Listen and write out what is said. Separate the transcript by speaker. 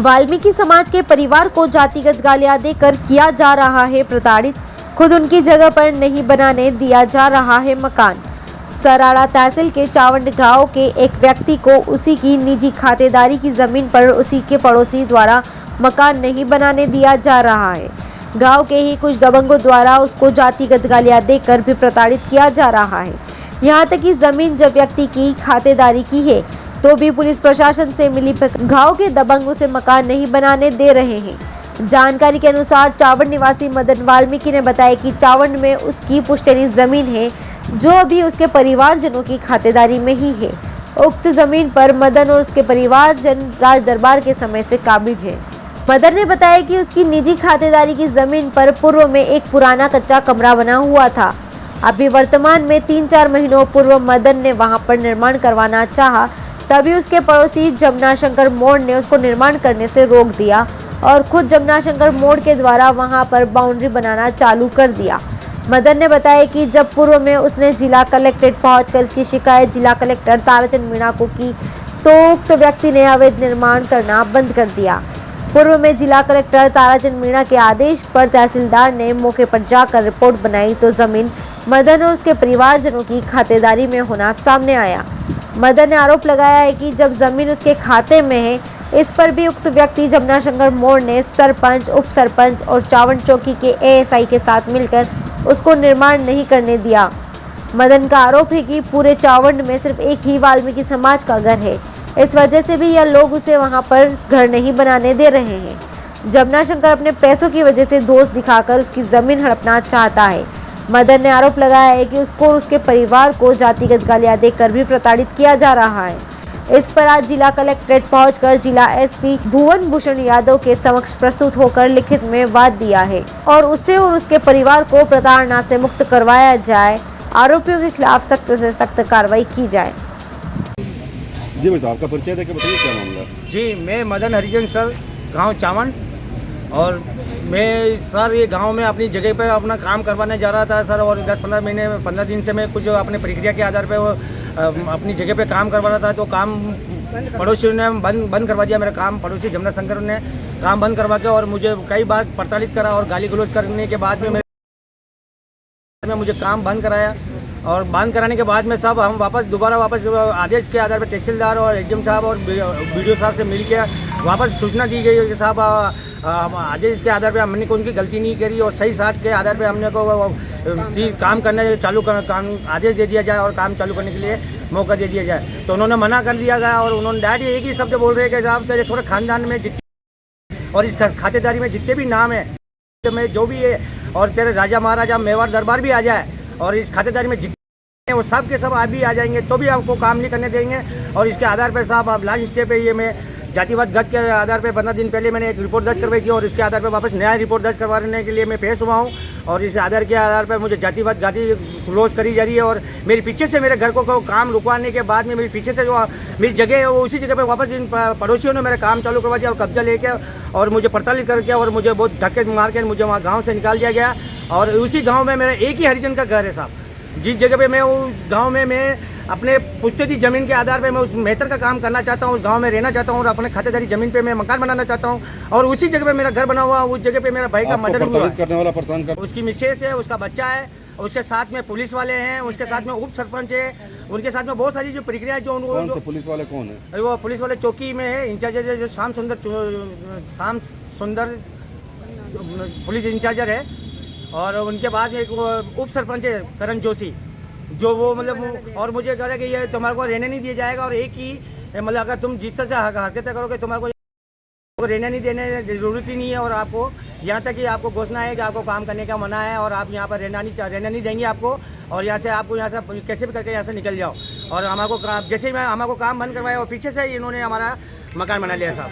Speaker 1: वाल्मीकि समाज के परिवार को जातिगत गालियां देकर किया जा रहा है प्रताड़ित। खुद उनकी जगह पर नहीं बनाने दिया जा रहा है मकान। सराड़ा तहसील के चावंड गांव के एक व्यक्ति को उसी की निजी खातेदारी की जमीन पर उसी के पड़ोसी द्वारा मकान नहीं बनाने दिया जा रहा है। गांव के ही कुछ दबंगों द्वारा उसको जातिगत गालियां देकर भी प्रताड़ित किया जा रहा है। यहाँ तक कि जमीन जब व्यक्ति की खातेदारी की है तो भी पुलिस प्रशासन से मिली गांव के दबंग उसे मकान नहीं बनाने दे रहे हैं। जानकारी के अनुसार चावंड निवासी मदन वाल्मीकि ने बताया कि चावंड में उसकी पुश्तैनी जमीन है जो अभी उसके परिवारजनों की खातेदारी में ही है। उक्त जमीन पर मदन और उसके परिवारजन राज दरबार के समय से काबिज है। मदन ने बताया कि उसकी निजी खातेदारी की जमीन पर पूर्व में एक पुराना कच्चा कमरा बना हुआ था। अभी वर्तमान में 3-4 महीनों पूर्व मदन ने वहां पर निर्माण करवाना चाहा, तभी उसके पड़ोसी जमुनाशंकर मोड़ ने उसको निर्माण करने से रोक दिया और खुद जमुनाशंकर मोड़ के द्वारा वहां पर बाउंड्री बनाना चालू कर दिया। मदन ने बताया कि जब पूर्व में उसने जिला कलेक्ट्रेट पहुंचकर इसकी शिकायत जिला कलेक्टर ताराचंद मीणा को की तो उक्त व्यक्ति ने अवैध निर्माण करना बंद कर दिया। पूर्व में जिला कलेक्टर ताराचंद मीणा के आदेश पर तहसीलदार ने मौके पर जाकर रिपोर्ट बनाई तो जमीन मदन और उसके परिवारजनों की खातेदारी में होना सामने आया। मदन ने आरोप लगाया है कि जब जमीन उसके खाते में है, इस पर भी उक्त व्यक्ति जमुनाशंकर मोड़ ने सरपंच, उप सरपंच और चावंड चौकी के एएसआई के साथ मिलकर उसको निर्माण नहीं करने दिया। मदन का आरोप है कि पूरे चावंड में सिर्फ एक ही वाल्मीकि समाज का घर है, इस वजह से भी यह लोग उसे वहां पर घर नहीं बनाने दे रहे हैं। जमुनाशंकर अपने पैसों की वजह से दोष दिखाकर उसकी जमीन हड़पना चाहता है। मदन ने आरोप लगाया है कि उसको और उसके परिवार को जातिगत गालियां देकर भी प्रताड़ित किया जा रहा है। इस पर आज जिला कलेक्ट्रेट पहुंचकर जिला एसपी भुवन भूषण यादव के समक्ष प्रस्तुत होकर लिखित में वाद दिया है और उससे और उसके परिवार को प्रताड़ना से मुक्त करवाया जाए। आरोपियों के खिलाफ सख्त से सख्त कार्रवाई की जाए।
Speaker 2: जी भाई, आपका परिचय देकर बताइए क्या मामला है।
Speaker 3: जी, मैं मदन हरिजन सर, गांव चावंड, और मैं सर ये गांव में अपनी जगह पे अपना काम करवाने जा रहा था सर, और 15 दिन से मैं कुछ अपने प्रक्रिया के आधार पे वो अपनी जगह पे काम करवा रहा था तो काम पड़ोसियों ने बंद करवा दिया। मेरा काम पड़ोसी जमुनाशंकर ने काम बंद करवा के और मुझे कई बार प्रताड़ित करा और गाली गलौज करने के बाद में मुझे काम बंद कराया और बंद कराने के बाद में साहब हम दोबारा वापस आदेश के आधार पर तहसीलदार और एसडीएम साहब और बीडीओ साहब से मिल के वापस सूचना दी गई कि साहब आदेश के आधार पर हमने को उनकी गलती नहीं करी और सही साठ के आधार पर हमने को काम करने चालू काम आदेश दे दिया जाए और काम चालू करने के लिए मौका दे दिया जाए। तो उन्होंने मना कर दिया गया और उन्होंने डायरेक्ट एक ही शब्द बोल रहे हैं कि साहब तेरे थोड़े खानदान में जितने और इस खातेदारी में जितने भी नाम है में जो भी है और तेरे राजा महाराजा मेवाड़ दरबार भी आ जाए और इस खातेदारी में जितने वो सब के सब आप भी आ जाएंगे तो भी आपको काम नहीं करने देंगे। और इसके आधार पर साहब आप लास्ट स्टेप पे ये मैं जातिवाद गत के आधार पे 15 दिन पहले मैंने एक रिपोर्ट दर्ज करवाई थी और इसके आधार पर वापस नया रिपोर्ट दर्ज करवाने के लिए मैं पेश हुआ हूँ और इस आधार के आधार पर मुझे जातिवाद गाती क्लोज करी जा रही है और मेरे पीछे से मेरे घर को काम रुकवाने के बाद में मेरे पीछे से जो मेरी जगह है वो उसी जगह पर वापस इन पड़ोसियों ने मेरा काम चालू करवा दिया और कब्जा लेके और मुझे प्रताड़ित करके और मुझे बहुत धक्के मार के मुझे वहाँ गाँव से निकाल दिया गया। और उसी गाँव में मेरा एक ही हरिजन का घर है साहब, जिस जगह पे मैं उस गांव में मैं अपने पुश्तैनी ज़मीन के आधार पे मैं उस मेहतर का काम करना चाहता हूँ, उस गांव में रहना चाहता हूँ और अपने खातेदारी ज़मीन पे मैं मकान बनाना चाहता हूँ और उसी जगह पे मेरा घर बना हुआ, उस जगह पे मेरा भाई का मर्डर हुआ
Speaker 2: करने वाला परेशान कर
Speaker 3: उसकी मिसेस है, उसका बच्चा है, उसके साथ में पुलिस वाले हैं, उसके साथ में उप सरपंच है, उनके साथ में बहुत सारी जो प्रक्रिया है जो उनको
Speaker 2: पुलिस वाले कौन है?
Speaker 3: वो पुलिस वाले चौकी में है, इंचार्ज है जो श्याम सुंदर पुलिस इंचार्जर है और उनके बाद में एक उप सरपंच है करण जोशी जो वो मतलब और मुझे कह रहा है कि ये तुम्हारे को रहने नहीं दिया जाएगा और एक ही मतलब अगर तुम जिस तरह से हरकतें करोगे तुम्हारे को रहने नहीं देने ज़रूरत ही नहीं है और आपको यहाँ तक कि आपको घोषणा है कि आपको काम करने का मना है और आप यहाँ पर रहना नहीं देंगे आपको और यहाँ से आपको यहाँ से कैसे भी करके यहाँ से निकल जाओ। और हमारे को जैसे ही हमारे को काम बंद करवाया और पीछे से इन्होंने हमारा मकान बना लिया साहब।